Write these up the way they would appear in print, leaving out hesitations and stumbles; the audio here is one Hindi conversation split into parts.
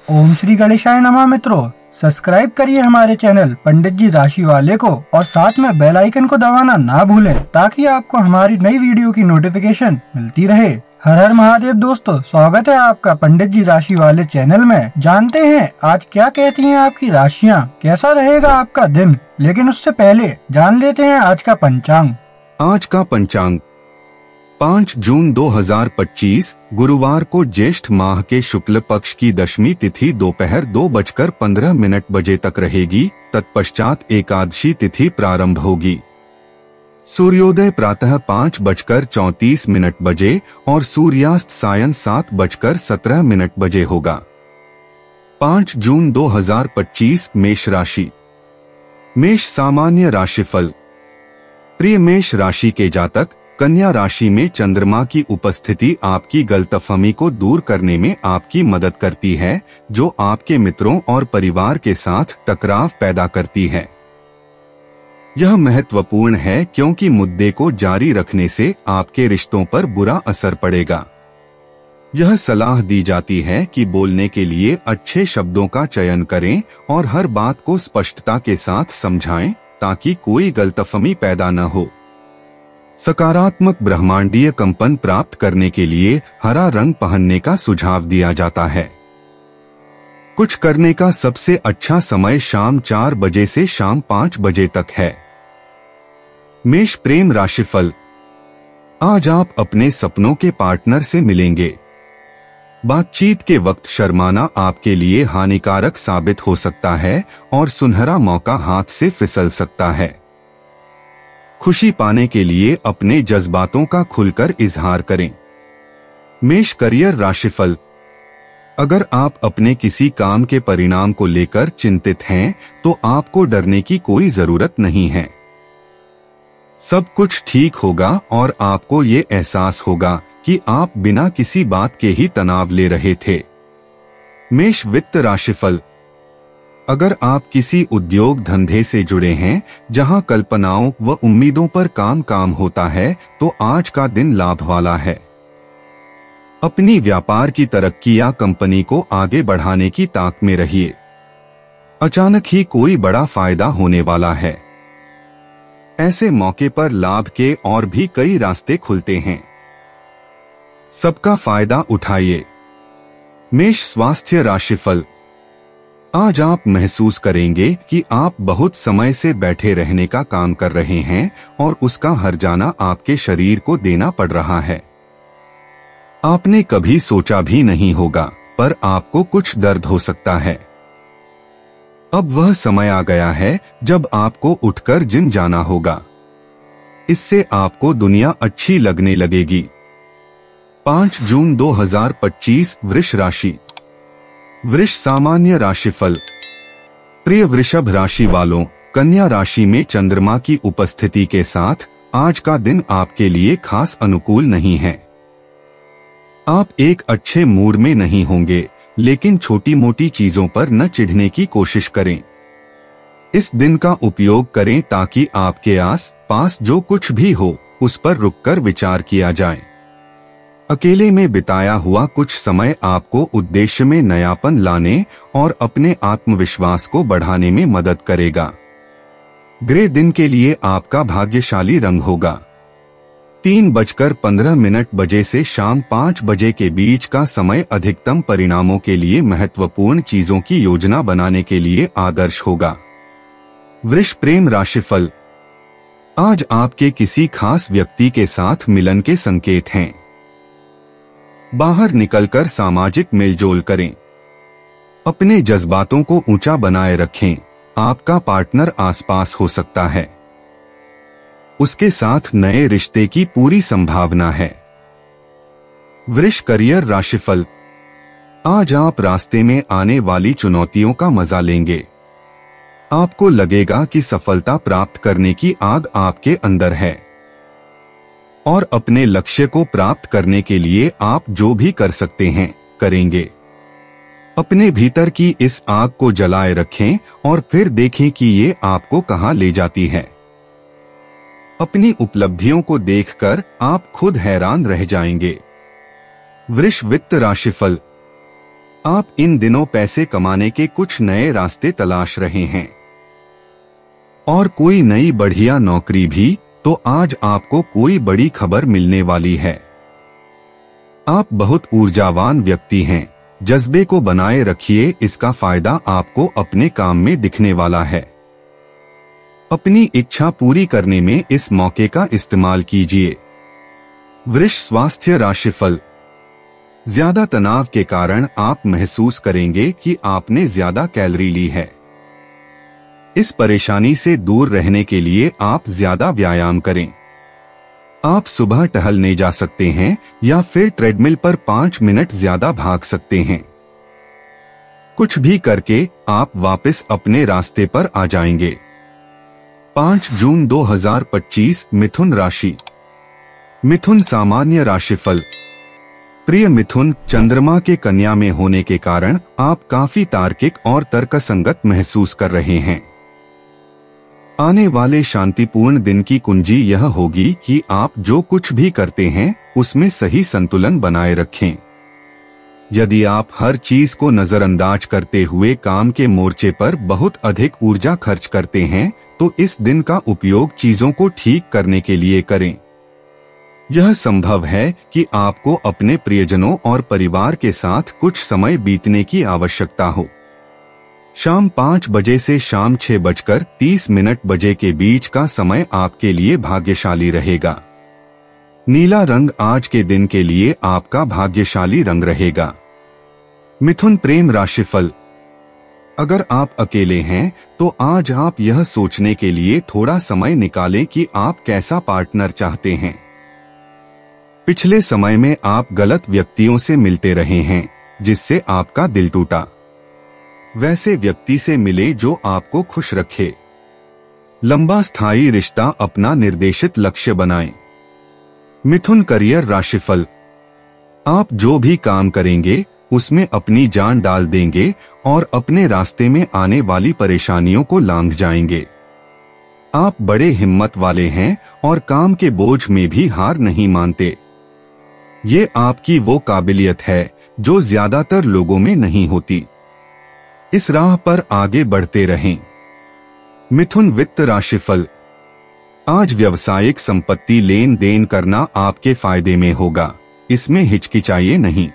ओम श्री गणेशाय नमः। मित्रों, सब्सक्राइब करिए हमारे चैनल पंडित जी राशि वाले को और साथ में बेल आइकन को दबाना ना भूलें ताकि आपको हमारी नई वीडियो की नोटिफिकेशन मिलती रहे। हर हर महादेव। दोस्तों, स्वागत है आपका पंडित जी राशि वाले चैनल में। जानते हैं आज क्या कहती हैं आपकी राशियां, कैसा रहेगा आपका दिन। लेकिन उससे पहले जान लेते हैं आज का पंचांग। आज का पंचांग 5 जून 2025 गुरुवार को ज्येष्ठ माह के शुक्ल पक्ष की दशमी तिथि दोपहर 2:15 बजे तक रहेगी। तत्पश्चात एकादशी तिथि प्रारंभ होगी। सूर्योदय प्रातः 5:34 बजे और सूर्यास्त सायं 7:17 बजे होगा। 5 जून 2025 मेष राशि। मेष सामान्य राशिफल। प्रिय मेष राशि के जातक, कन्या राशि में चंद्रमा की उपस्थिति आपकी गलतफहमी को दूर करने में आपकी मदद करती है, जो आपके मित्रों और परिवार के साथ टकराव पैदा करती है। यह महत्वपूर्ण है क्योंकि मुद्दे को जारी रखने से आपके रिश्तों पर बुरा असर पड़ेगा। यह सलाह दी जाती है कि बोलने के लिए अच्छे शब्दों का चयन करें और हर बात को स्पष्टता के साथ समझाएं ताकि कोई गलतफहमी पैदा न हो। सकारात्मक ब्रह्मांडीय कंपन प्राप्त करने के लिए हरा रंग पहनने का सुझाव दिया जाता है। कुछ करने का सबसे अच्छा समय शाम 4 बजे से शाम 5 बजे तक है। मेष प्रेम राशिफल। आज आप अपने सपनों के पार्टनर से मिलेंगे। बातचीत के वक्त शर्माना आपके लिए हानिकारक साबित हो सकता है और सुनहरा मौका हाथ से फिसल सकता है। खुशी पाने के लिए अपने जज्बातों का खुलकर इजहार करें। मेष करियर राशिफल। अगर आप अपने किसी काम के परिणाम को लेकर चिंतित हैं, तो आपको डरने की कोई जरूरत नहीं है। सब कुछ ठीक होगा और आपको ये एहसास होगा कि आप बिना किसी बात के ही तनाव ले रहे थे। मेष वित्त राशिफल। अगर आप किसी उद्योग धंधे से जुड़े हैं जहां कल्पनाओं व उम्मीदों पर काम होता है, तो आज का दिन लाभ वाला है। अपनी व्यापार की तरक्की या कंपनी को आगे बढ़ाने की ताक में रहिए। अचानक ही कोई बड़ा फायदा होने वाला है। ऐसे मौके पर लाभ के और भी कई रास्ते खुलते हैं। सबका फायदा उठाइए। मेष स्वास्थ्य राशिफल। आज आप महसूस करेंगे कि आप बहुत समय से बैठे रहने का काम कर रहे हैं और उसका हर्जाना आपके शरीर को देना पड़ रहा है। आपने कभी सोचा भी नहीं होगा, पर आपको कुछ दर्द हो सकता है। अब वह समय आ गया है जब आपको उठकर जिम जाना होगा। इससे आपको दुनिया अच्छी लगने लगेगी। 5 जून 2025 वृष राशि। वृष सामान्य राशिफल। प्रिय वृषभ राशि वालों, कन्या राशि में चंद्रमा की उपस्थिति के साथ आज का दिन आपके लिए खास अनुकूल नहीं है। आप एक अच्छे मूड में नहीं होंगे, लेकिन छोटी मोटी चीजों पर न चिढ़ने की कोशिश करें। इस दिन का उपयोग करें ताकि आपके आस पास जो कुछ भी हो उस पर रुककर विचार किया जाए। अकेले में बिताया हुआ कुछ समय आपको उद्देश्य में नयापन लाने और अपने आत्मविश्वास को बढ़ाने में मदद करेगा। ग्रे दिन के लिए आपका भाग्यशाली रंग होगा। 3:15 बजे से शाम 5 बजे के बीच का समय अधिकतम परिणामों के लिए महत्वपूर्ण चीजों की योजना बनाने के लिए आदर्श होगा। वृष प्रेम राशिफल। आज आपके किसी खास व्यक्ति के साथ मिलन के संकेत हैं। बाहर निकलकर सामाजिक मेलजोल करें। अपने जज्बातों को ऊंचा बनाए रखें। आपका पार्टनर आसपास हो सकता है। उसके साथ नए रिश्ते की पूरी संभावना है। वृष करियर राशिफल। आज आप रास्ते में आने वाली चुनौतियों का मजा लेंगे। आपको लगेगा कि सफलता प्राप्त करने की आग आपके अंदर है और अपने लक्ष्य को प्राप्त करने के लिए आप जो भी कर सकते हैं करेंगे। अपने भीतर की इस आग को जलाए रखें और फिर देखें कि ये आपको कहां ले जाती है। अपनी उपलब्धियों को देखकर आप खुद हैरान रह जाएंगे। वृष वित्त राशिफल। आप इन दिनों पैसे कमाने के कुछ नए रास्ते तलाश रहे हैं और कोई नई बढ़िया नौकरी भी, तो आज आपको कोई बड़ी खबर मिलने वाली है। आप बहुत ऊर्जावान व्यक्ति हैं, जज्बे को बनाए रखिए, इसका फायदा आपको अपने काम में दिखने वाला है। अपनी इच्छा पूरी करने में इस मौके का इस्तेमाल कीजिए। वृष स्वास्थ्य राशिफल। ज्यादा तनाव के कारण आप महसूस करेंगे कि आपने ज्यादा कैलोरी ली है। इस परेशानी से दूर रहने के लिए आप ज्यादा व्यायाम करें। आप सुबह टहलने जा सकते हैं या फिर ट्रेडमिल पर 5 मिनट ज्यादा भाग सकते हैं। कुछ भी करके आप वापस अपने रास्ते पर आ जाएंगे। 5 जून 2025 मिथुन राशि। मिथुन सामान्य राशिफल। प्रिय मिथुन, चंद्रमा के कन्या में होने के कारण आप काफी तार्किक और तर्कसंगत महसूस कर रहे हैं। आने वाले शांतिपूर्ण दिन की कुंजी यह होगी कि आप जो कुछ भी करते हैं उसमें सही संतुलन बनाए रखें। यदि आप हर चीज को नजरअंदाज करते हुए काम के मोर्चे पर बहुत अधिक ऊर्जा खर्च करते हैं, तो इस दिन का उपयोग चीजों को ठीक करने के लिए करें। यह संभव है कि आपको अपने प्रियजनों और परिवार के साथ कुछ समय बीतने की आवश्यकता हो। शाम 5 बजे से शाम 6:30 बजे के बीच का समय आपके लिए भाग्यशाली रहेगा। नीला रंग आज के दिन के लिए आपका भाग्यशाली रंग रहेगा। मिथुन प्रेम राशिफल। अगर आप अकेले हैं तो आज आप यह सोचने के लिए थोड़ा समय निकालें कि आप कैसा पार्टनर चाहते हैं। पिछले समय में आप गलत व्यक्तियों से मिलते रहे हैं, जिससे आपका दिल टूटा। वैसे व्यक्ति से मिले जो आपको खुश रखे। लंबा स्थायी रिश्ता अपना निर्देशित लक्ष्य बनाएं। मिथुन करियर राशिफल। आप जो भी काम करेंगे उसमें अपनी जान डाल देंगे और अपने रास्ते में आने वाली परेशानियों को लांघ जाएंगे। आप बड़े हिम्मत वाले हैं और काम के बोझ में भी हार नहीं मानते। ये आपकी वो काबिलियत है जो ज्यादातर लोगों में नहीं होती। इस राह पर आगे बढ़ते रहें। मिथुन वित्त राशिफल। आज व्यावसायिक संपत्ति लेन देन करना आपके फायदे में होगा, इसमें हिचकिचाइए नहीं।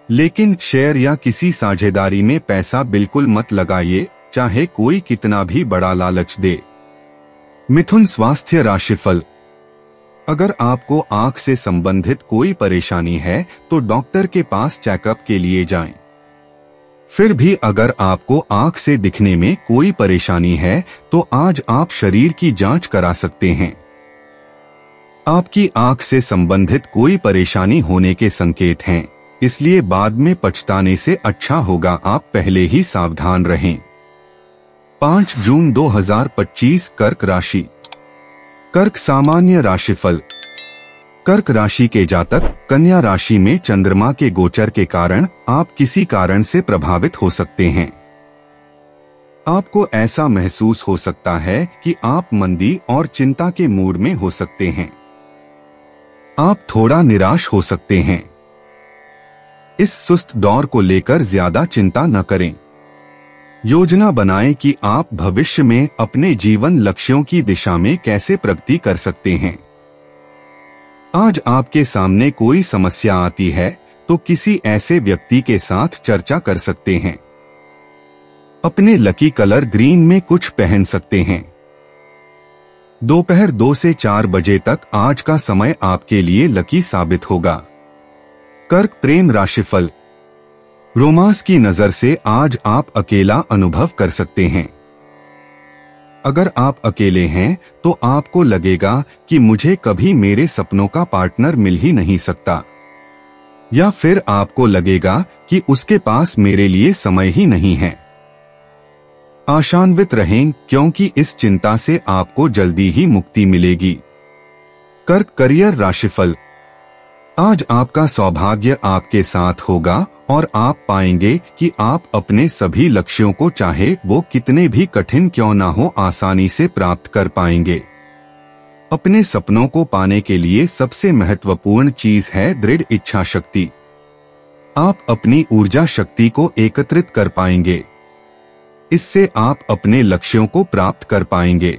लेकिन शेयर या किसी साझेदारी में पैसा बिल्कुल मत लगाइए, चाहे कोई कितना भी बड़ा लालच दे। मिथुन स्वास्थ्य राशिफल। अगर आपको आंख से संबंधित कोई परेशानी है तो डॉक्टर के पास चेकअप के लिए जाएं। फिर भी अगर आपको आंख से दिखने में कोई परेशानी है तो आज आप शरीर की जांच करा सकते हैं। आपकी आंख से संबंधित कोई परेशानी होने के संकेत हैं, इसलिए बाद में पछताने से अच्छा होगा आप पहले ही सावधान रहें। 5 जून 2025 कर्क राशि। कर्क सामान्य राशिफल। कर्क राशि के जातक कन्या राशि में चंद्रमा के गोचर के कारण आप किसी कारण से प्रभावित हो सकते हैं। आपको ऐसा महसूस हो सकता है कि आप मंदी और चिंता के मूड में हो सकते हैं। आप थोड़ा निराश हो सकते हैं। इस सुस्त दौर को लेकर ज्यादा चिंता न करें। योजना बनाएं कि आप भविष्य में अपने जीवन लक्ष्यों की दिशा में कैसे प्रगति कर सकते हैं। आज आपके सामने कोई समस्या आती है तो किसी ऐसे व्यक्ति के साथ चर्चा कर सकते हैं। अपने लकी कलर ग्रीन में कुछ पहन सकते हैं। दोपहर 2 से 4 बजे तक आज का समय आपके लिए लकी साबित होगा। कर्क प्रेम राशिफल। रोमांस की नजर से आज आप अकेला अनुभव कर सकते हैं। अगर आप अकेले हैं तो आपको लगेगा कि मुझे कभी मेरे सपनों का पार्टनर मिल ही नहीं सकता, या फिर आपको लगेगा कि उसके पास मेरे लिए समय ही नहीं है। आशान्वित रहें क्योंकि इस चिंता से आपको जल्दी ही मुक्ति मिलेगी। कर्क करियर राशिफल। आज आपका सौभाग्य आपके साथ होगा और आप पाएंगे कि आप अपने सभी लक्ष्यों को, चाहे वो कितने भी कठिन क्यों ना हो, आसानी से प्राप्त कर पाएंगे। अपने सपनों को पाने के लिए सबसे महत्वपूर्ण चीज है दृढ़ इच्छा शक्ति। आप अपनी ऊर्जा शक्ति को एकत्रित कर पाएंगे। इससे आप अपने लक्ष्यों को प्राप्त कर पाएंगे।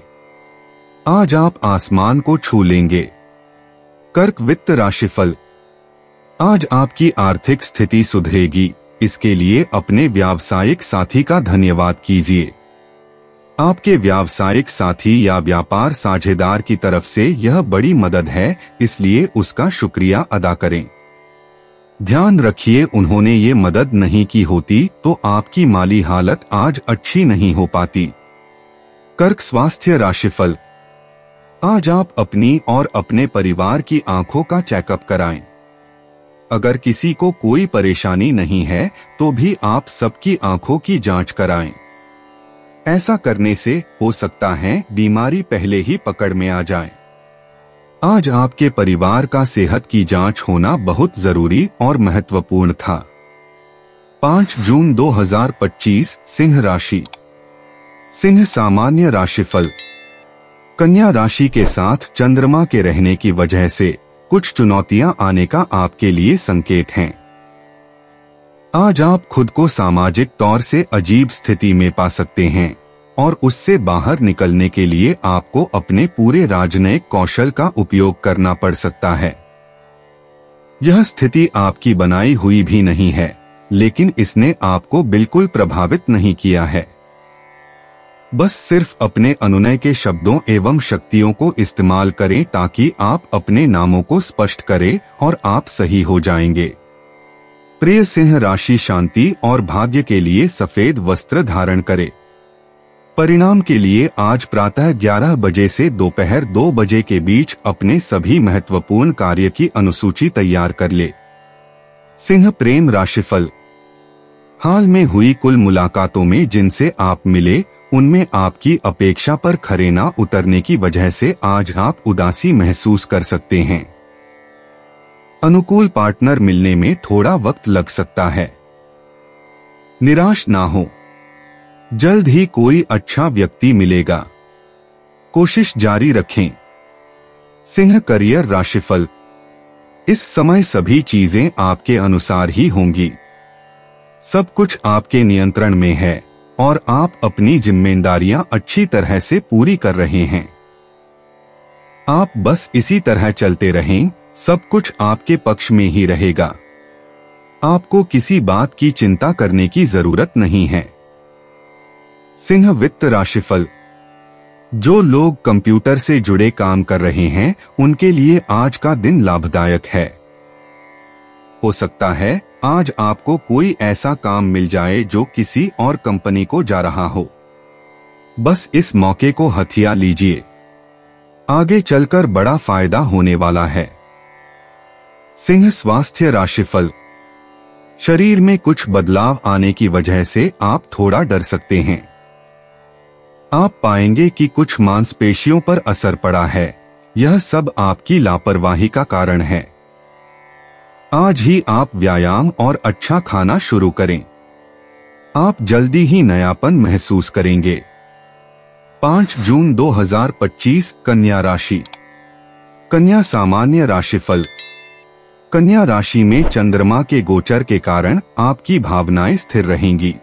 आज आप आसमान को छू लेंगे। कर्क वित्त राशिफल। आज आपकी आर्थिक स्थिति सुधरेगी। इसके लिए अपने व्यावसायिक साथी का धन्यवाद कीजिए। आपके व्यावसायिक साथी या व्यापार साझेदार की तरफ से यह बड़ी मदद है, इसलिए उसका शुक्रिया अदा करें। ध्यान रखिए, उन्होंने ये मदद नहीं की होती तो आपकी माली हालत आज अच्छी नहीं हो पाती। कर्क स्वास्थ्य राशिफल। आज आप अपनी और अपने परिवार की आंखों का चेकअप कराएं। अगर किसी को कोई परेशानी नहीं है तो भी आप सबकी आंखों की जांच कराएं। ऐसा करने से हो सकता है बीमारी पहले ही पकड़ में आ जाए। आज आपके परिवार का सेहत की जांच होना बहुत जरूरी और महत्वपूर्ण था। 5 जून 2025 सिंह राशि। सिंह सामान्य राशिफल। कन्या राशि के साथ चंद्रमा के रहने की वजह से कुछ चुनौतियां आने का आपके लिए संकेत हैं। आज आप खुद को सामाजिक तौर से अजीब स्थिति में पा सकते हैं और उससे बाहर निकलने के लिए आपको अपने पूरे राजनयिक कौशल का उपयोग करना पड़ सकता है। यह स्थिति आपकी बनाई हुई भी नहीं है, लेकिन इसने आपको बिल्कुल प्रभावित नहीं किया है। बस सिर्फ अपने अनुनय के शब्दों एवं शक्तियों को इस्तेमाल करें ताकि आप अपने नामों को स्पष्ट करें और आप सही हो जाएंगे। प्रिय सिंह राशि, शांति और भाग्य के लिए सफेद वस्त्र धारण करें। परिणाम के लिए आज प्रातः 11 बजे से दोपहर 2 बजे के बीच अपने सभी महत्वपूर्ण कार्य की अनुसूची तैयार कर ले। सिंह प्रेम राशिफल। हाल में हुई कुल मुलाकातों में जिनसे आप मिले उनमें आपकी अपेक्षा पर खरे ना उतरने की वजह से आज आप उदासी महसूस कर सकते हैं। अनुकूल पार्टनर मिलने में थोड़ा वक्त लग सकता है। निराश ना हो, जल्द ही कोई अच्छा व्यक्ति मिलेगा। कोशिश जारी रखें। सिंह करियर राशिफल। इस समय सभी चीजें आपके अनुसार ही होंगी। सब कुछ आपके नियंत्रण में है और आप अपनी जिम्मेदारियां अच्छी तरह से पूरी कर रहे हैं। आप बस इसी तरह चलते रहें, सब कुछ आपके पक्ष में ही रहेगा। आपको किसी बात की चिंता करने की जरूरत नहीं है। सिंह वित्त राशिफल। जो लोग कंप्यूटर से जुड़े काम कर रहे हैं उनके लिए आज का दिन लाभदायक है। हो सकता है आज आपको कोई ऐसा काम मिल जाए जो किसी और कंपनी को जा रहा हो। बस इस मौके को हथिया लीजिए, आगे चलकर बड़ा फायदा होने वाला है। सिंह स्वास्थ्य राशिफल। शरीर में कुछ बदलाव आने की वजह से आप थोड़ा डर सकते हैं। आप पाएंगे कि कुछ मांसपेशियों पर असर पड़ा है। यह सब आपकी लापरवाही का कारण है। आज ही आप व्यायाम और अच्छा खाना शुरू करें। आप जल्दी ही नयापन महसूस करेंगे। 5 जून 2025 कन्या राशि। कन्या सामान्य राशिफल। कन्या राशि में चंद्रमा के गोचर के कारण आपकी भावनाएं स्थिर रहेंगी।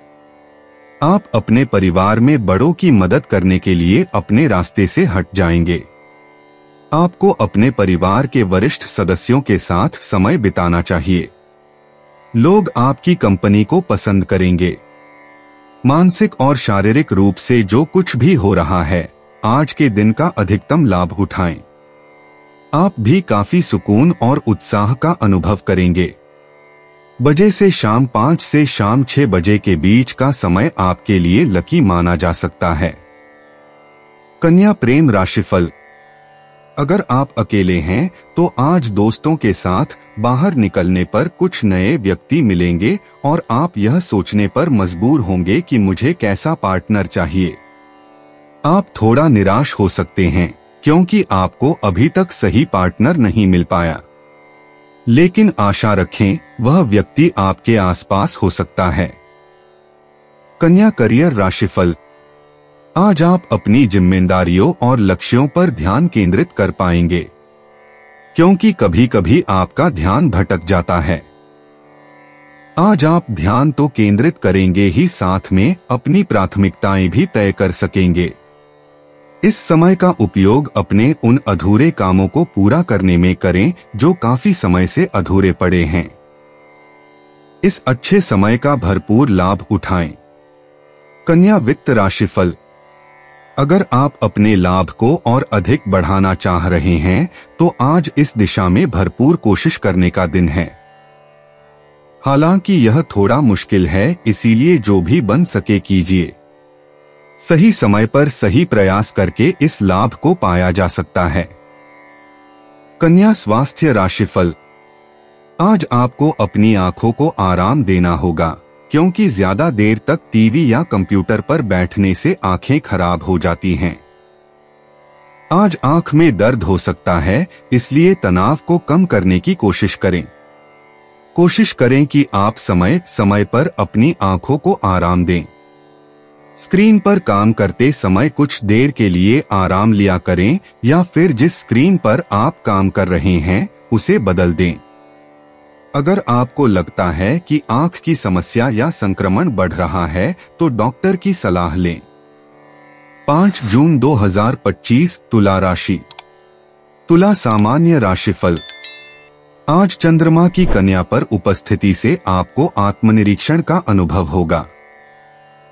आप अपने परिवार में बड़ों की मदद करने के लिए अपने रास्ते से हट जाएंगे। आपको अपने परिवार के वरिष्ठ सदस्यों के साथ समय बिताना चाहिए। लोग आपकी कंपनी को पसंद करेंगे। मानसिक और शारीरिक रूप से जो कुछ भी हो रहा है, आज के दिन का अधिकतम लाभ उठाएं। आप भी काफी सुकून और उत्साह का अनुभव करेंगे। बजे से शाम 5 से शाम 6 बजे के बीच का समय आपके लिए लकी माना जा सकता है। कन्या प्रेम राशिफल। अगर आप अकेले हैं तो आज दोस्तों के साथ बाहर निकलने पर कुछ नए व्यक्ति मिलेंगे और आप यह सोचने पर मजबूर होंगे कि मुझे कैसा पार्टनर चाहिए। आप थोड़ा निराश हो सकते हैं क्योंकि आपको अभी तक सही पार्टनर नहीं मिल पाया, लेकिन आशा रखें वह व्यक्ति आपके आसपास हो सकता है। कन्या करियर राशिफल। आज आप अपनी जिम्मेदारियों और लक्ष्यों पर ध्यान केंद्रित कर पाएंगे, क्योंकि कभी कभी आपका ध्यान भटक जाता है। आज आप ध्यान तो केंद्रित करेंगे ही, साथ में अपनी प्राथमिकताएं भी तय कर सकेंगे। इस समय का उपयोग अपने उन अधूरे कामों को पूरा करने में करें जो काफी समय से अधूरे पड़े हैं। इस अच्छे समय का भरपूर लाभ उठाएं। कन्या वित्त राशिफल। अगर आप अपने लाभ को और अधिक बढ़ाना चाह रहे हैं तो आज इस दिशा में भरपूर कोशिश करने का दिन है। हालांकि यह थोड़ा मुश्किल है, इसीलिए जो भी बन सके कीजिए। सही समय पर सही प्रयास करके इस लाभ को पाया जा सकता है। कन्या स्वास्थ्य राशिफल। आज आपको अपनी आंखों को आराम देना होगा, क्योंकि ज्यादा देर तक टीवी या कंप्यूटर पर बैठने से आंखें खराब हो जाती हैं। आज आंख में दर्द हो सकता है, इसलिए तनाव को कम करने की कोशिश करें। कोशिश करें कि आप समय समय पर अपनी आंखों को आराम दें। स्क्रीन पर काम करते समय कुछ देर के लिए आराम लिया करें या फिर जिस स्क्रीन पर आप काम कर रहे हैं उसे बदल दें। अगर आपको लगता है कि आंख की समस्या या संक्रमण बढ़ रहा है तो डॉक्टर की सलाह लें। 5 जून 2025 तुला राशि। तुला सामान्य राशिफल। आज चंद्रमा की कन्या पर उपस्थिति से आपको आत्मनिरीक्षण का अनुभव होगा।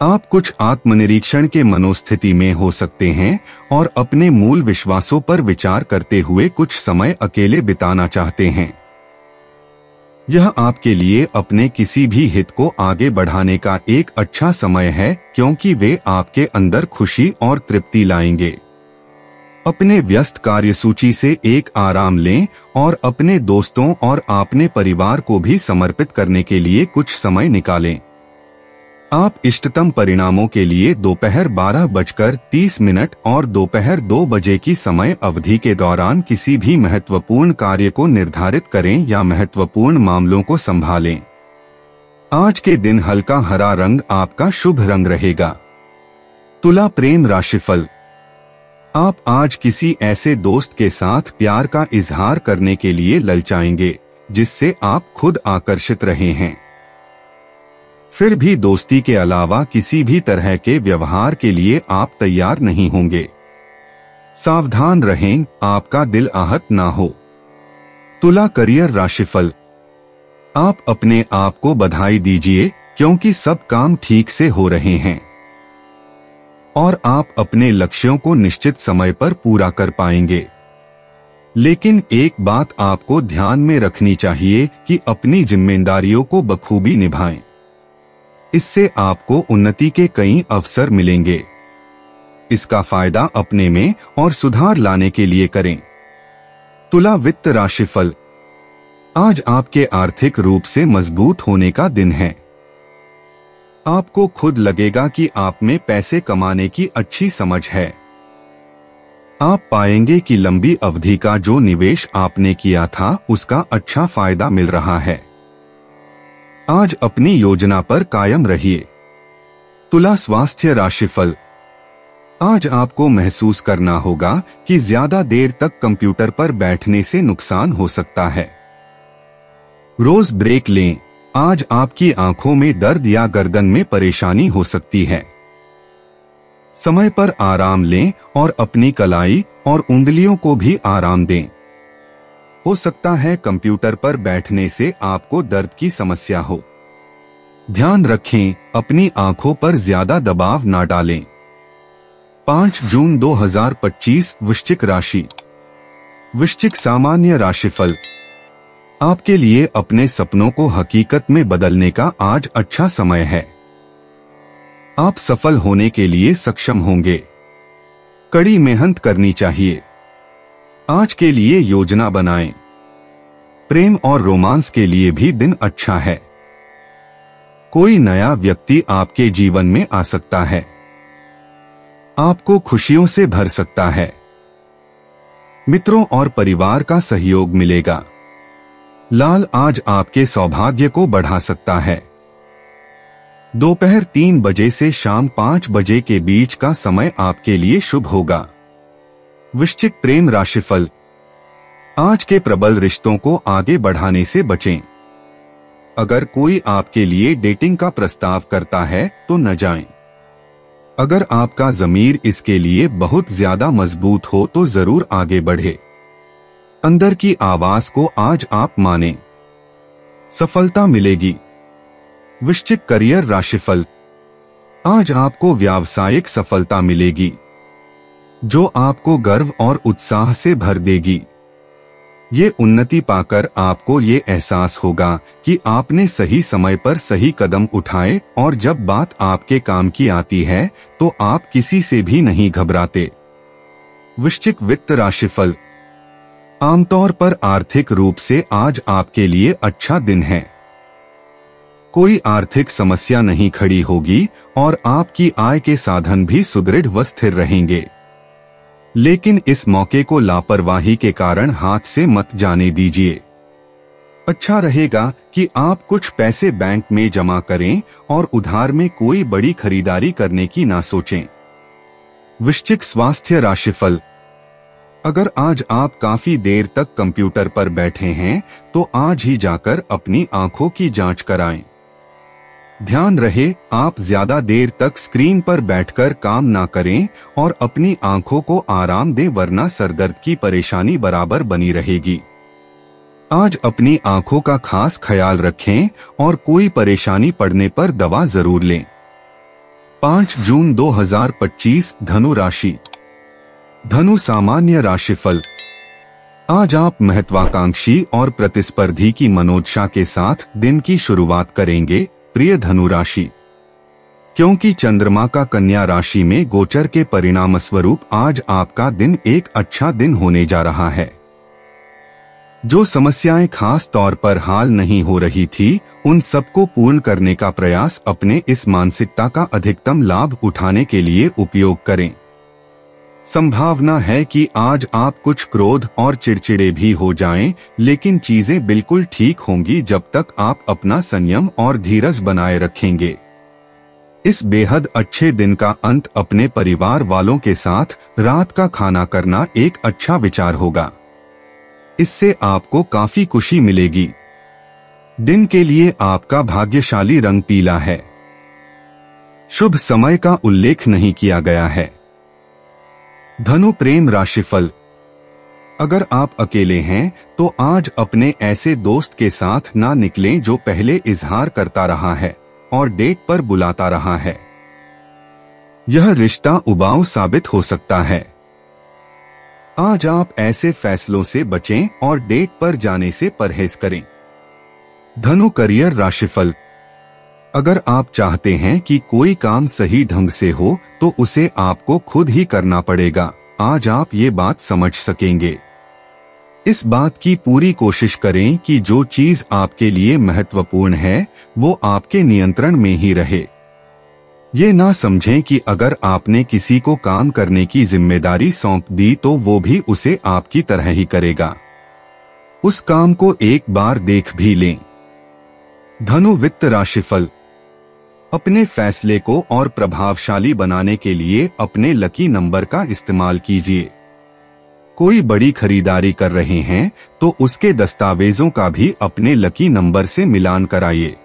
आप कुछ आत्मनिरीक्षण के मनोस्थिति में हो सकते हैं और अपने मूल विश्वासों पर विचार करते हुए कुछ समय अकेले बिताना चाहते हैं। यह आपके लिए अपने किसी भी हित को आगे बढ़ाने का एक अच्छा समय है, क्योंकि वे आपके अंदर खुशी और तृप्ति लाएंगे। अपने व्यस्त कार्यसूची से एक आराम लें और अपने दोस्तों और अपने परिवार को भी समर्पित करने के लिए कुछ समय निकालें। आप इष्टतम परिणामों के लिए दोपहर 12:30 और दोपहर 2 बजे की समय अवधि के दौरान किसी भी महत्वपूर्ण कार्य को निर्धारित करें या महत्वपूर्ण मामलों को संभालें। आज के दिन हल्का हरा रंग आपका शुभ रंग रहेगा। तुला प्रेम राशिफल। आप आज किसी ऐसे दोस्त के साथ प्यार का इजहार करने के लिए ललचाएंगे जिससे आप खुद आकर्षित रहे हैं। फिर भी दोस्ती के अलावा किसी भी तरह के व्यवहार के लिए आप तैयार नहीं होंगे। सावधान रहें, आपका दिल आहत ना हो। तुला करियर राशिफल। आप अपने आप को बधाई दीजिए, क्योंकि सब काम ठीक से हो रहे हैं और आप अपने लक्ष्यों को निश्चित समय पर पूरा कर पाएंगे। लेकिन एक बात आपको ध्यान में रखनी चाहिए कि अपनी जिम्मेदारियों को बखूबी निभाएं। इससे आपको उन्नति के कई अवसर मिलेंगे। इसका फायदा अपने में और सुधार लाने के लिए करें। तुला वित्त राशिफल। आज आपके आर्थिक रूप से मजबूत होने का दिन है। आपको खुद लगेगा कि आप में पैसे कमाने की अच्छी समझ है। आप पाएंगे कि लंबी अवधि का जो निवेश आपने किया था उसका अच्छा फायदा मिल रहा है। आज अपनी योजना पर कायम रहिए। तुला स्वास्थ्य राशिफल। आज आपको महसूस करना होगा कि ज्यादा देर तक कंप्यूटर पर बैठने से नुकसान हो सकता है। रोज ब्रेक लें। आज आपकी आंखों में दर्द या गर्दन में परेशानी हो सकती है। समय पर आराम लें और अपनी कलाई और उंगलियों को भी आराम दें। हो सकता है कंप्यूटर पर बैठने से आपको दर्द की समस्या हो। ध्यान रखें, अपनी आंखों पर ज्यादा दबाव ना डालें। 5 जून 2025 वृश्चिक राशि। वृश्चिक सामान्य राशिफल। आपके लिए अपने सपनों को हकीकत में बदलने का आज अच्छा समय है। आप सफल होने के लिए सक्षम होंगे। कड़ी मेहनत करनी चाहिए। आज के लिए योजना बनाएं। प्रेम और रोमांस के लिए भी दिन अच्छा है। कोई नया व्यक्ति आपके जीवन में आ सकता है। आपको खुशियों से भर सकता है। मित्रों और परिवार का सहयोग मिलेगा। लाल आज आपके सौभाग्य को बढ़ा सकता है। दोपहर 3 बजे से शाम 5 बजे के बीच का समय आपके लिए शुभ होगा। वृश्चिक प्रेम राशिफल। आज के प्रबल रिश्तों को आगे बढ़ाने से बचें। अगर कोई आपके लिए डेटिंग का प्रस्ताव करता है तो न जाएं। अगर आपका ज़मीर इसके लिए बहुत ज्यादा मजबूत हो तो जरूर आगे बढ़े। अंदर की आवाज को आज आप माने, सफलता मिलेगी। वृश्चिक करियर राशिफल। आज आपको व्यावसायिक सफलता मिलेगी जो आपको गर्व और उत्साह से भर देगी। ये उन्नति पाकर आपको ये एहसास होगा कि आपने सही समय पर सही कदम उठाए और जब बात आपके काम की आती है तो आप किसी से भी नहीं घबराते। वृश्चिक वित्त राशिफल। आमतौर पर आर्थिक रूप से आज आपके लिए अच्छा दिन है। कोई आर्थिक समस्या नहीं खड़ी होगी और आपकी आय के साधन भी सुदृढ़ व स्थिर रहेंगे। लेकिन इस मौके को लापरवाही के कारण हाथ से मत जाने दीजिए। अच्छा रहेगा कि आप कुछ पैसे बैंक में जमा करें और उधार में कोई बड़ी खरीदारी करने की ना सोचें। वृश्चिक स्वास्थ्य राशिफल। अगर आज आप काफी देर तक कंप्यूटर पर बैठे हैं तो आज ही जाकर अपनी आंखों की जांच कराएं। ध्यान रहे आप ज्यादा देर तक स्क्रीन पर बैठकर काम ना करें और अपनी आंखों को आराम दें, वरना सरदर्द की परेशानी बराबर बनी रहेगी। आज अपनी आंखों का खास ख्याल रखें और कोई परेशानी पड़ने पर दवा जरूर लें। 5 जून 2025 धनु राशि। धनु सामान्य राशिफल। आज आप महत्वाकांक्षी और प्रतिस्पर्धी की मनोदशा के साथ दिन की शुरुआत करेंगे प्रिय धनु राशि, क्योंकि चंद्रमा का कन्या राशि में गोचर के परिणाम स्वरूप आज आपका दिन एक अच्छा दिन होने जा रहा है। जो समस्याएं खास तौर पर हाल नहीं हो रही थी उन सबको पूर्ण करने का प्रयास अपने इस मानसिकता का अधिकतम लाभ उठाने के लिए उपयोग करें। संभावना है कि आज आप कुछ क्रोध और चिड़चिड़े भी हो जाएं, लेकिन चीजें बिल्कुल ठीक होंगी जब तक आप अपना संयम और धीरज बनाए रखेंगे। इस बेहद अच्छे दिन का अंत अपने परिवार वालों के साथ रात का खाना करना एक अच्छा विचार होगा। इससे आपको काफी खुशी मिलेगी। दिन के लिए आपका भाग्यशाली रंग पीला है। शुभ समय का उल्लेख नहीं किया गया है। धनु प्रेम राशिफल। अगर आप अकेले हैं तो आज अपने ऐसे दोस्त के साथ ना निकलें जो पहले इजहार करता रहा है और डेट पर बुलाता रहा है। यह रिश्ता उबाऊ साबित हो सकता है। आज आप ऐसे फैसलों से बचें और डेट पर जाने से परहेज करें। धनु करियर राशिफल। अगर आप चाहते हैं कि कोई काम सही ढंग से हो तो उसे आपको खुद ही करना पड़ेगा। आज आप ये बात समझ सकेंगे। इस बात की पूरी कोशिश करें कि जो चीज आपके लिए महत्वपूर्ण है वो आपके नियंत्रण में ही रहे। ये ना समझें कि अगर आपने किसी को काम करने की जिम्मेदारी सौंप दी तो वो भी उसे आपकी तरह ही करेगा। उस काम को एक बार देख भी लें। धनु वित्त राशिफल। अपने फैसले को और प्रभावशाली बनाने के लिए अपने लकी नंबर का इस्तेमाल कीजिए। कोई बड़ी खरीदारी कर रहे हैं तो उसके दस्तावेजों का भी अपने लकी नंबर से मिलान कराइए।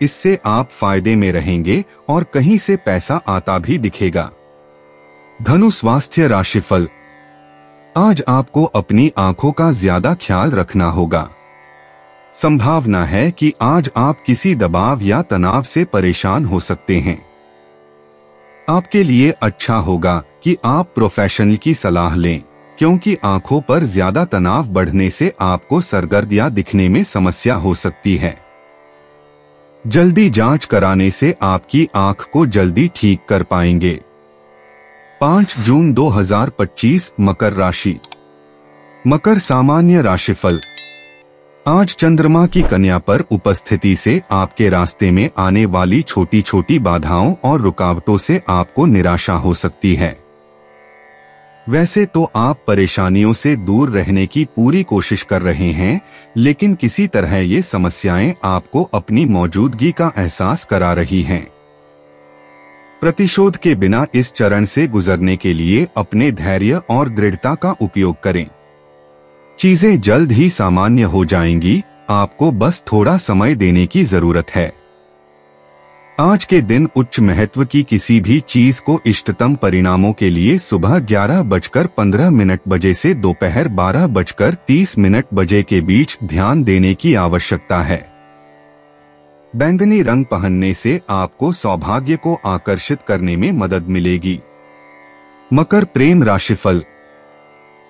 इससे आप फायदे में रहेंगे और कहीं से पैसा आता भी दिखेगा। धनु स्वास्थ्य राशिफल। आज आपको अपनी आंखों का ज्यादा ख्याल रखना होगा। संभावना है कि आज आप किसी दबाव या तनाव से परेशान हो सकते हैं। आपके लिए अच्छा होगा कि आप प्रोफेशनल की सलाह लें, क्योंकि आंखों पर ज्यादा तनाव बढ़ने से आपको सरदर्द या दिखने में समस्या हो सकती है। जल्दी जांच कराने से आपकी आंख को जल्दी ठीक कर पाएंगे। 5 जून 2025 मकर राशि। मकर सामान्य राशिफल। आज चंद्रमा की कन्या पर उपस्थिति से आपके रास्ते में आने वाली छोटी छोटी बाधाओं और रुकावटों से आपको निराशा हो सकती है। वैसे तो आप परेशानियों से दूर रहने की पूरी कोशिश कर रहे हैं, लेकिन किसी तरह ये समस्याएं आपको अपनी मौजूदगी का एहसास करा रही हैं। प्रतिशोध के बिना इस चरण से गुजरने के लिए अपने धैर्य और दृढ़ता का उपयोग करें। चीजें जल्द ही सामान्य हो जाएंगी आपको बस थोड़ा समय देने की जरूरत है। आज के दिन उच्च महत्व की किसी भी चीज को इष्टतम परिणामों के लिए सुबह 11:15 बजे से दोपहर 12:30 बजे के बीच ध्यान देने की आवश्यकता है। बैंगनी रंग पहनने से आपको सौभाग्य को आकर्षित करने में मदद मिलेगी। मकर प्रेम राशिफल।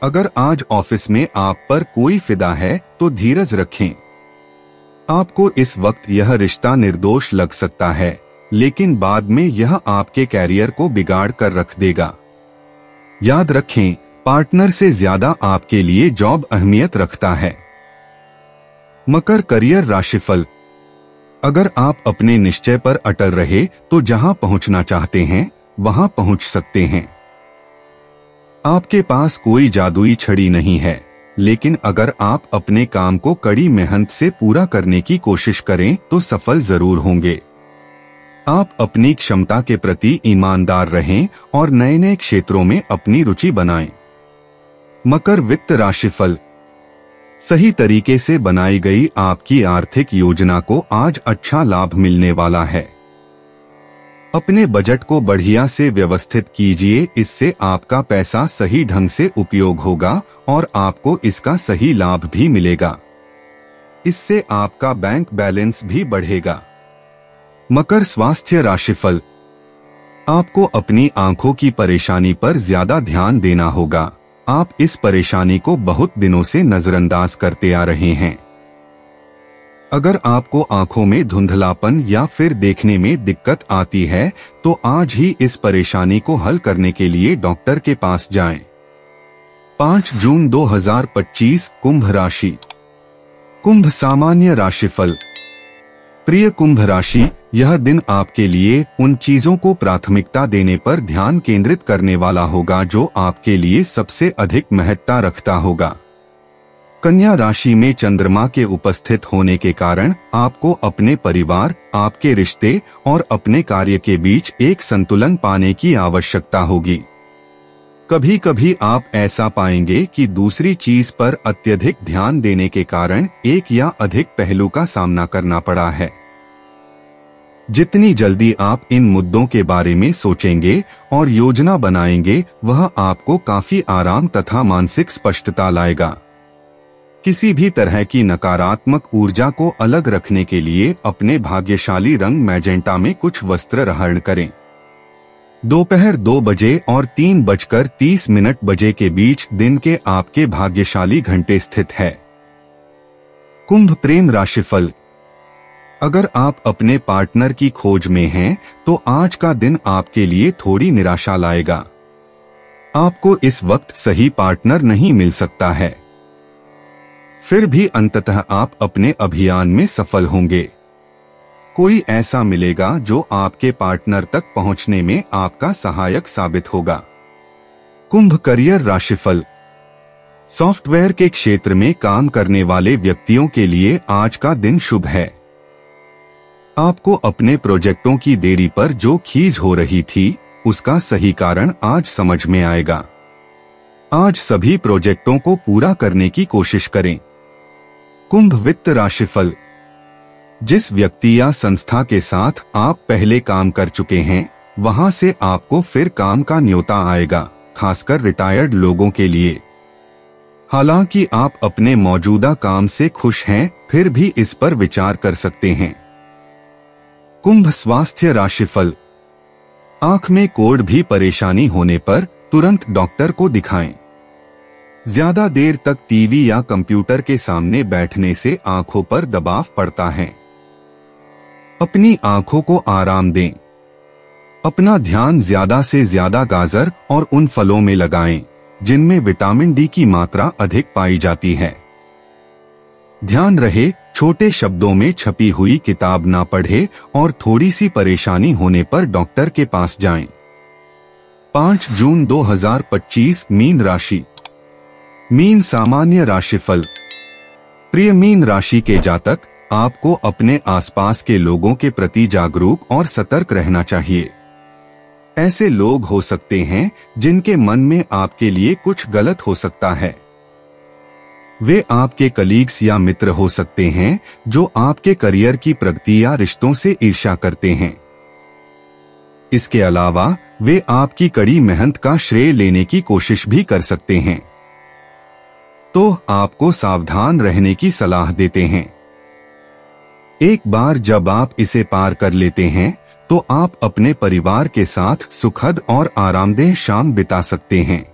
अगर आज ऑफिस में आप पर कोई फिदा है तो धीरज रखें। आपको इस वक्त यह रिश्ता निर्दोष लग सकता है, लेकिन बाद में यह आपके कैरियर को बिगाड़ कर रख देगा। याद रखें, पार्टनर से ज्यादा आपके लिए जॉब अहमियत रखता है। मकर करियर राशिफल। अगर आप अपने निश्चय पर अटल रहे तो जहां पहुंचना चाहते हैं वहां पहुंच सकते हैं। आपके पास कोई जादुई छड़ी नहीं है, लेकिन अगर आप अपने काम को कड़ी मेहनत से पूरा करने की कोशिश करें तो सफल जरूर होंगे। आप अपनी क्षमता के प्रति ईमानदार रहें और नए नए क्षेत्रों में अपनी रुचि बनाएं। मकर वित्त राशिफल। सही तरीके से बनाई गई आपकी आर्थिक योजना को आज अच्छा लाभ मिलने वाला है। अपने बजट को बढ़िया से व्यवस्थित कीजिए, इससे आपका पैसा सही ढंग से उपयोग होगा और आपको इसका सही लाभ भी मिलेगा। इससे आपका बैंक बैलेंस भी बढ़ेगा। मकर स्वास्थ्य राशिफल। आपको अपनी आंखों की परेशानी पर ज्यादा ध्यान देना होगा। आप इस परेशानी को बहुत दिनों से नजरअंदाज करते आ रहे हैं। अगर आपको आंखों में धुंधलापन या फिर देखने में दिक्कत आती है तो आज ही इस परेशानी को हल करने के लिए डॉक्टर के पास जाएं। 5 जून 2025 कुंभ राशि। कुंभ सामान्य राशिफल। प्रिय कुंभ राशि, यह दिन आपके लिए उन चीजों को प्राथमिकता देने पर ध्यान केंद्रित करने वाला होगा जो आपके लिए सबसे अधिक महत्ता रखता होगा। कन्या राशि में चंद्रमा के उपस्थित होने के कारण आपको अपने परिवार, आपके रिश्ते और अपने कार्य के बीच एक संतुलन पाने की आवश्यकता होगी। कभी कभी आप ऐसा पाएंगे कि दूसरी चीज पर अत्यधिक ध्यान देने के कारण एक या अधिक पहलू का सामना करना पड़ा है। जितनी जल्दी आप इन मुद्दों के बारे में सोचेंगे और योजना बनाएंगे, वह आपको काफी आराम तथा मानसिक स्पष्टता लाएगा। किसी भी तरह की नकारात्मक ऊर्जा को अलग रखने के लिए अपने भाग्यशाली रंग मैजेंटा में कुछ वस्त्र धारण करें। दोपहर 2 बजे और 3:30 बजे के बीच दिन के आपके भाग्यशाली घंटे स्थित है। कुंभ प्रेम राशिफल। अगर आप अपने पार्टनर की खोज में हैं तो आज का दिन आपके लिए थोड़ी निराशा लाएगा। आपको इस वक्त सही पार्टनर नहीं मिल सकता है, फिर भी अंततः आप अपने अभियान में सफल होंगे। कोई ऐसा मिलेगा जो आपके पार्टनर तक पहुंचने में आपका सहायक साबित होगा। कुंभ करियर राशिफल। सॉफ्टवेयर के क्षेत्र में काम करने वाले व्यक्तियों के लिए आज का दिन शुभ है। आपको अपने प्रोजेक्टों की देरी पर जो खींच हो रही थी, उसका सही कारण आज समझ में आएगा। आज सभी प्रोजेक्टों को पूरा करने की कोशिश करें। कुंभ वित्त राशिफल। जिस व्यक्ति या संस्था के साथ आप पहले काम कर चुके हैं, वहां से आपको फिर काम का न्योता आएगा, खासकर रिटायर्ड लोगों के लिए। हालांकि आप अपने मौजूदा काम से खुश हैं, फिर भी इस पर विचार कर सकते हैं। कुंभ स्वास्थ्य राशिफल। आंख में कोढ़ भी परेशानी होने पर तुरंत डॉक्टर को दिखाएं। ज्यादा देर तक टीवी या कंप्यूटर के सामने बैठने से आंखों पर दबाव पड़ता है। अपनी आंखों को आराम दें। अपना ध्यान ज्यादा से ज्यादा गाजर और उन फलों में लगाएं जिनमें विटामिन डी की मात्रा अधिक पाई जाती है। ध्यान रहे, छोटे शब्दों में छपी हुई किताब ना पढ़े और थोड़ी सी परेशानी होने पर डॉक्टर के पास जाएं। 5 जून 2025 मीन राशि। मीन सामान्य राशिफल। प्रिय मीन राशि के जातक, आपको अपने आसपास के लोगों के प्रति जागरूक और सतर्क रहना चाहिए। ऐसे लोग हो सकते हैं जिनके मन में आपके लिए कुछ गलत हो सकता है। वे आपके कलीग्स या मित्र हो सकते हैं जो आपके करियर की प्रगति या रिश्तों से ईर्ष्या करते हैं। इसके अलावा वे आपकी कड़ी मेहनत का श्रेय लेने की कोशिश भी कर सकते हैं, तो आपको सावधान रहने की सलाह देते हैं। एक बार जब आप इसे पार कर लेते हैं तो आप अपने परिवार के साथ सुखद और आरामदेह शाम बिता सकते हैं।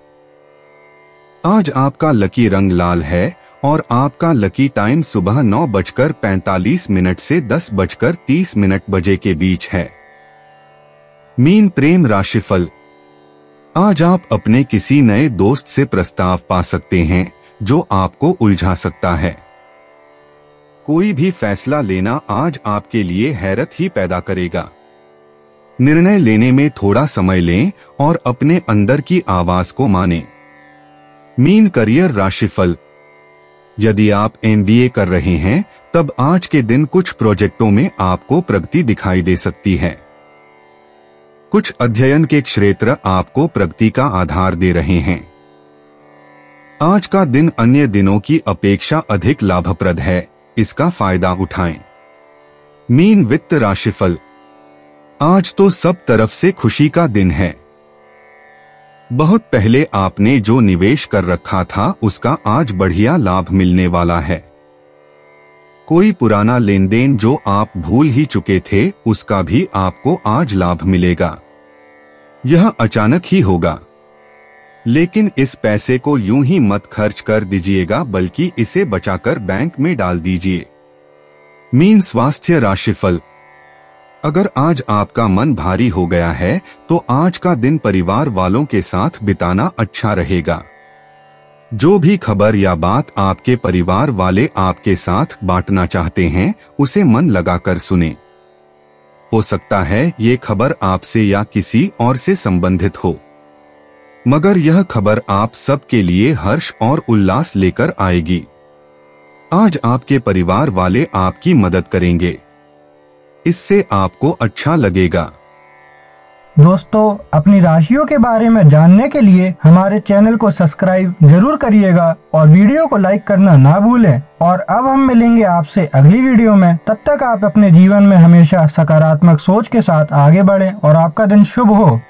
आज आपका लकी रंग लाल है और आपका लकी टाइम सुबह 9:45 से 10:30 बजे के बीच है। मीन प्रेम राशिफल। आज आप अपने किसी नए दोस्त से प्रस्ताव पा सकते हैं जो आपको उलझा सकता है। कोई भी फैसला लेना आज आपके लिए हैरत ही पैदा करेगा। निर्णय लेने में थोड़ा समय लें और अपने अंदर की आवाज को मानें। मीन करियर राशिफल। यदि आप MBA कर रहे हैं तब आज के दिन कुछ प्रोजेक्टों में आपको प्रगति दिखाई दे सकती है। कुछ अध्ययन के क्षेत्र आपको प्रगति का आधार दे रहे हैं। आज का दिन अन्य दिनों की अपेक्षा अधिक लाभप्रद है, इसका फायदा उठाएं। मीन वित्त राशिफल। आज तो सब तरफ से खुशी का दिन है। बहुत पहले आपने जो निवेश कर रखा था उसका आज बढ़िया लाभ मिलने वाला है। कोई पुराना लेन देन जो आप भूल ही चुके थे उसका भी आपको आज लाभ मिलेगा। यह अचानक ही होगा, लेकिन इस पैसे को यूं ही मत खर्च कर दीजिएगा बल्कि इसे बचाकर बैंक में डाल दीजिए। मीन स्वास्थ्य राशिफल। अगर आज आपका मन भारी हो गया है तो आज का दिन परिवार वालों के साथ बिताना अच्छा रहेगा। जो भी खबर या बात आपके परिवार वाले आपके साथ बांटना चाहते हैं उसे मन लगाकर सुनें। हो सकता है ये खबर आपसे या किसी और से संबंधित हो, मगर यह खबर आप सबके लिए हर्ष और उल्लास लेकर आएगी। आज आपके परिवार वाले आपकी मदद करेंगे, इससे आपको अच्छा लगेगा। दोस्तों, अपनी राशियों के बारे में जानने के लिए हमारे चैनल को सब्सक्राइब जरूर करिएगा और वीडियो को लाइक करना ना भूलें। और अब हम मिलेंगे आपसे अगली वीडियो में। तब तक आप अपने जीवन में हमेशा सकारात्मक सोच के साथ आगे बढ़ें और आपका दिन शुभ हो।